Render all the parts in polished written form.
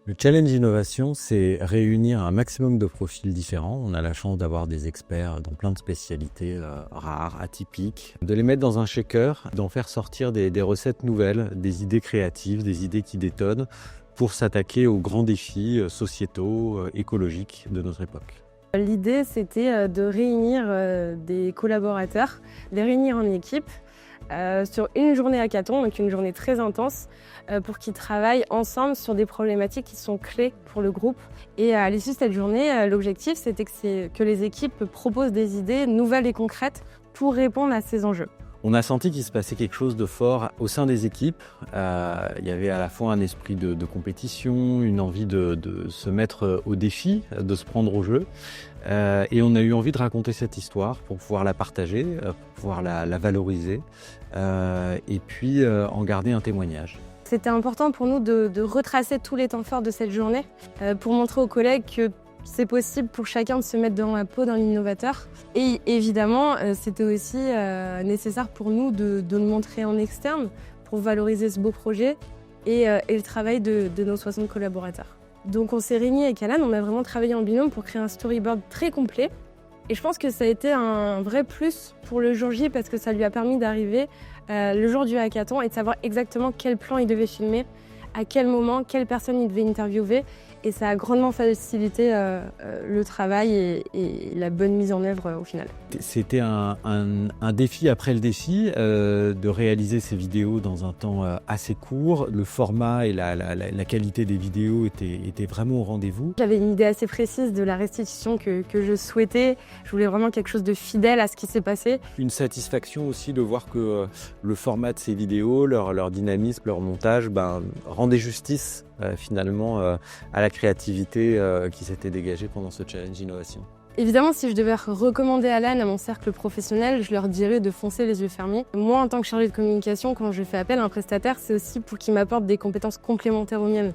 Le challenge innovation, c'est réunir un maximum de profils différents. On a la chance d'avoir des experts dans plein de spécialités rares, atypiques, de les mettre dans un shaker, d'en faire sortir des recettes nouvelles, des idées créatives, des idées qui détonnent pour s'attaquer aux grands défis sociétaux, écologiques de notre époque. L'idée, c'était de réunir des collaborateurs, les réunir en équipe sur une journée hackathon, donc une journée très intense, pour qu'ils travaillent ensemble sur des problématiques qui sont clés pour le groupe. Et à l'issue de cette journée, l'objectif, c'était que les équipes proposent des idées nouvelles et concrètes pour répondre à ces enjeux. On a senti qu'il se passait quelque chose de fort au sein des équipes. Il y avait à la fois un esprit de compétition, une envie de se mettre au défi, de se prendre au jeu. Et on a eu envie de raconter cette histoire pour pouvoir la partager, pour pouvoir la valoriser et puis en garder un témoignage. C'était important pour nous de retracer tous les temps forts de cette journée pour montrer aux collègues que c'est possible pour chacun de se mettre dans la peau d'un innovateur. Et évidemment, c'était aussi nécessaire pour nous de le montrer en externe pour valoriser ce beau projet et le travail de nos 60 collaborateurs. Donc on s'est réunis avec Alan, on a vraiment travaillé en binôme pour créer un storyboard très complet. Et je pense que ça a été un vrai plus pour le jour J parce que ça lui a permis d'arriver le jour du hackathon et de savoir exactement quel plan il devait filmer, à quel moment, quelle personne il devait interviewer. Et ça a grandement facilité le travail et la bonne mise en œuvre au final. C'était un défi après le défi de réaliser ces vidéos dans un temps assez court. Le format et la qualité des vidéos étaient vraiment au rendez-vous. J'avais une idée assez précise de la restitution que je souhaitais. Je voulais vraiment quelque chose de fidèle à ce qui s'est passé. Une satisfaction aussi de voir que le format de ces vidéos, leur dynamisme, leur montage rendait justice finalement à la créativité qui s'était dégagée pendant ce challenge innovation. Évidemment, si je devais recommander Alan à mon cercle professionnel, je leur dirais de foncer les yeux fermés. Moi, en tant que chargée de communication, quand je fais appel à un prestataire, c'est aussi pour qu'il m'apporte des compétences complémentaires aux miennes.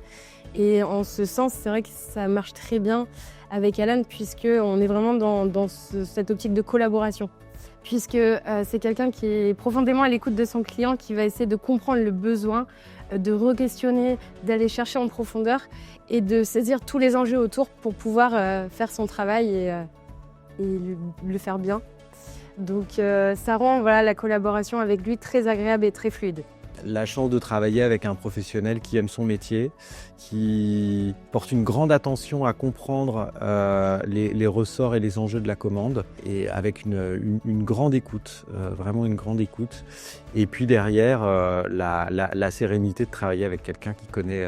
Et en ce sens, c'est vrai que ça marche très bien avec Alan, puisqu'on est vraiment dans cette optique de collaboration. Puisque c'est quelqu'un qui est profondément à l'écoute de son client, qui va essayer de comprendre le besoin, de re-questionner, d'aller chercher en profondeur et de saisir tous les enjeux autour pour pouvoir faire son travail et le faire bien. Donc ça rend la collaboration avec lui très agréable et très fluide. La chance de travailler avec un professionnel qui aime son métier, qui porte une grande attention à comprendre les ressorts et les enjeux de la commande et avec une grande écoute, vraiment une grande écoute. Et puis derrière, la sérénité de travailler avec quelqu'un qui connaît,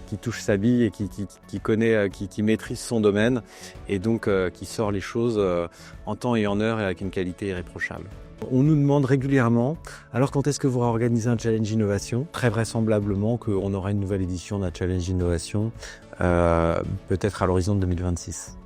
qui touche sa bille et qui connaît, qui maîtrise son domaine et donc qui sort les choses en temps et en heure et avec une qualité irréprochable. On nous demande régulièrement, alors quand est-ce que vous organisez un challenge innovation? Très vraisemblablement qu'on aura une nouvelle édition d'un challenge innovation, peut-être à l'horizon de 2026.